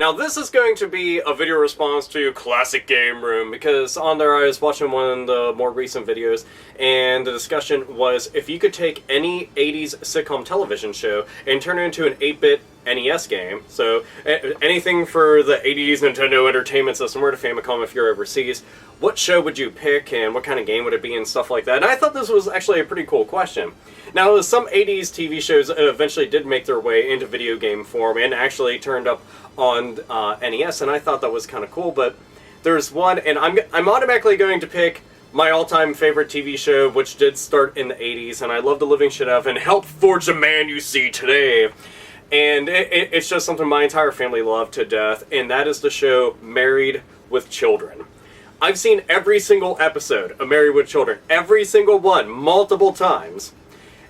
Now this is going to be a video response to Classic Game Room, because on there I was watching one of the more recent videos, and the discussion was if you could take any 80s sitcom television show and turn it into an 8-bit NES game, so anything for the 80s Nintendo Entertainment System or the Famicom if you're overseas, what show would you pick and what kind of game would it be and stuff like that? And I thought this was actually a pretty cool question. Now, some 80s TV shows eventually did make their way into video game form and actually turned up on NES, and I thought that was kind of cool, but there's one, and I'm automatically going to pick my all-time favorite TV show, which did start in the 80s, and I love the living shit out of, and helped forge the man you see today. And it's just something my entire family loved to death, and that is the show Married with Children. I've seen every single episode of Married with Children, every single one, multiple times.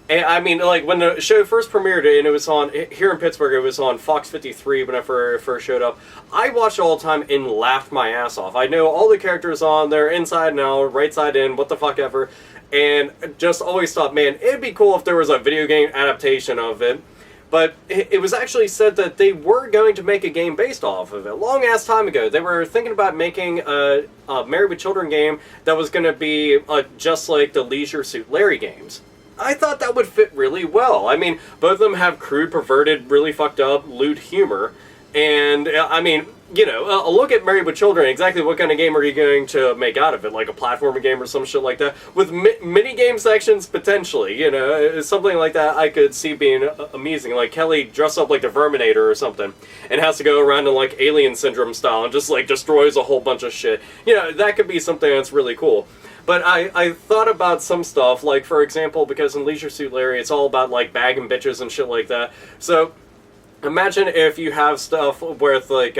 And I mean, like, when the show first premiered, and it was on, here in Pittsburgh, it was on Fox 53 whenever it first showed up, I watched it all the time and laughed my ass off. I know all the characters on there, inside and out, right side in, what the fuck ever, and just always thought, man, it'd be cool if there was a video game adaptation of it. But it was actually said that they were going to make a game based off of it. Long ass time ago, they were thinking about making a Married with Children game that was going to be just like the Leisure Suit Larry games. I thought that would fit really well. I mean, both of them have crude, perverted, really fucked up, lewd humor. And, I mean, you know, look at Married with Children. Exactly what kind of game are you going to make out of it? Like a platformer game or some shit like that? With mini-game sections, potentially. You know, something like that I could see being amusing. Like Kelly dressed up like the Verminator or something, and has to go around in, like, Alien Syndrome style and just, like, destroys a whole bunch of shit. You know, that could be something that's really cool. But I thought about some stuff, like, for example, because in Leisure Suit Larry, it's all about, like, bagging bitches and shit like that. So imagine if you have stuff with, like,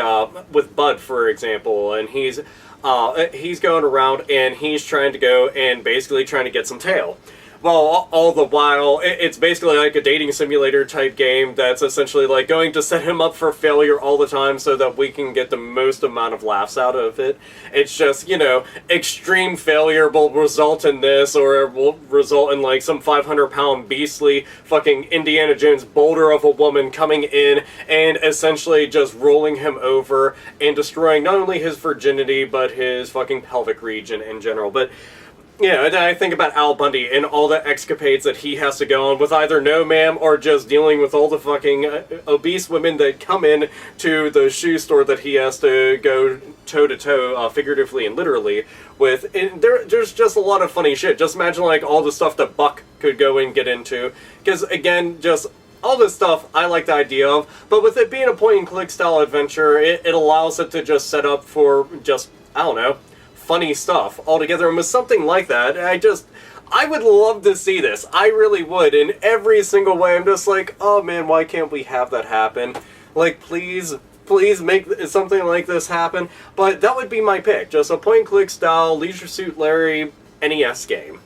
with Bud, for example, and he's going around and he's trying to go and basically trying to get some tail. Well, all the while, it's basically like a dating simulator type game that's essentially like going to set him up for failure all the time so that we can get the most amount of laughs out of it. It's just, you know, extreme failure will result in this, or it will result in like some 500-pound beastly fucking Indiana Jones boulder of a woman coming in and essentially just rolling him over and destroying not only his virginity but his fucking pelvic region in general. But yeah, and I think about Al Bundy and all the escapades that he has to go on with either no ma'am or just dealing with all the fucking obese women that come in to the shoe store that he has to go toe-to-toe, figuratively and literally, with. And there's just a lot of funny shit. Just imagine, like, all the stuff that Buck could go and get into. Because, again, just all this stuff I like the idea of, but with it being a point-and-click style adventure, it allows it to just set up for just, I don't know, funny stuff altogether. And with something like that, I would love to see this. I really would. In every single way, I'm just like, oh man, why can't we have that happen? Like, please make something like this happen. But that would be my pick. Just a point-and-click style Leisure Suit Larry NES game.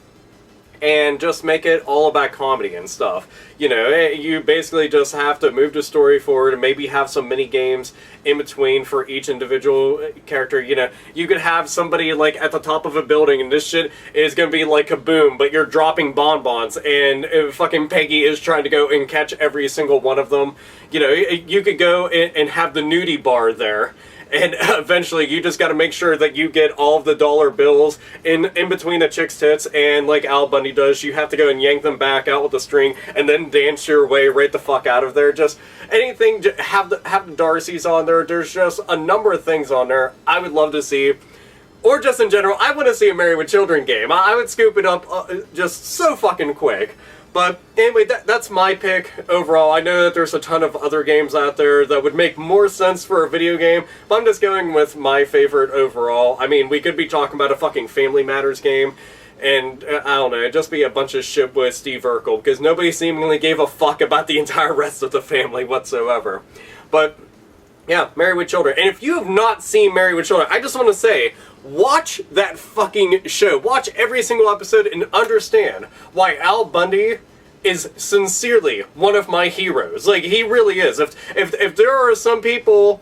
And just make it all about comedy and stuff. You know, you basically just have to move the story forward and maybe have some mini-games in between for each individual character. You know, you could have somebody, like, at the top of a building and this shit is gonna be like kaboom, but you're dropping bonbons and fucking Peggy is trying to go and catch every single one of them. You know, you could go and have the nudie bar there. And eventually, you just gotta make sure that you get all of the dollar bills in between the chick's tits, and like Al Bundy does, you have to go and yank them back out with a string, and then dance your way right the fuck out of there. Just anything, have the Darcy's on there. There's just a number of things on there I would love to see. Or just in general, I want to see a Married with Children game. I would scoop it up just so fucking quick. But anyway, that's my pick overall. I know that there's a ton of other games out there that would make more sense for a video game, but I'm just going with my favorite overall. I mean, we could be talking about a fucking Family Matters game, and I don't know, it'd just be a bunch of shit with Steve Urkel, because nobody seemingly gave a fuck about the entire rest of the family whatsoever. But yeah, Married with Children. And if you have not seen Married with Children, I just want to say, watch that fucking show. Watch every single episode and understand why Al Bundy is sincerely one of my heroes. Like, he really is. If there are some people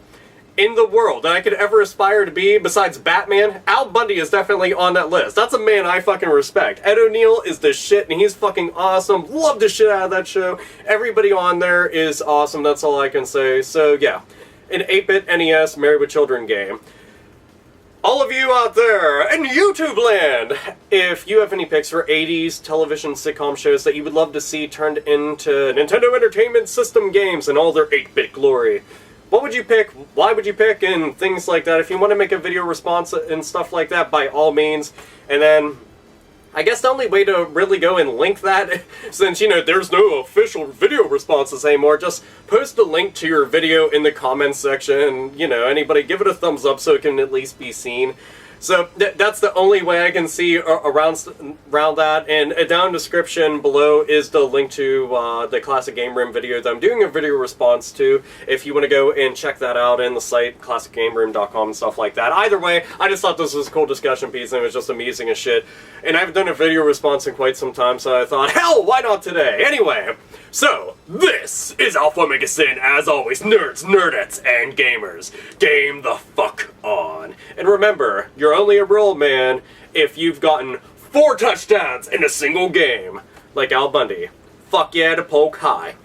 in the world that I could ever aspire to be besides Batman, Al Bundy is definitely on that list. That's a man I fucking respect. Ed O'Neill is the shit, and he's fucking awesome. Love the shit out of that show. Everybody on there is awesome. That's all I can say. So, yeah. an 8-bit NES Married with Children game. All of you out there in YouTube land, if you have any picks for 80s television sitcom shows that you would love to see turned into Nintendo Entertainment System games in all their 8-bit glory, what would you pick, why would you pick, and things like that. If you want to make a video response and stuff like that, by all means. And then, I guess the only way to really go and link that, since, you know, there's no official video responses anymore, just post a link to your video in the comments section. You know, anybody give it a thumbs up so it can at least be seen. So that's the only way I can see around that, and down in the description below is the link to the Classic Game Room video that I'm doing a video response to, if you want to go and check that out in the site, classicgameroom.com and stuff like that. Either way, I just thought this was a cool discussion piece and it was just amusing as shit. And I haven't done a video response in quite some time, so I thought, hell, why not today? Anyway, so this is Alphaomegasin, as always, nerds, nerdettes, and gamers. Game the fuck on. And remember, you're only a real man if you've gotten 4 touchdowns in a single game. Like Al Bundy. Fuck yeah to poke high.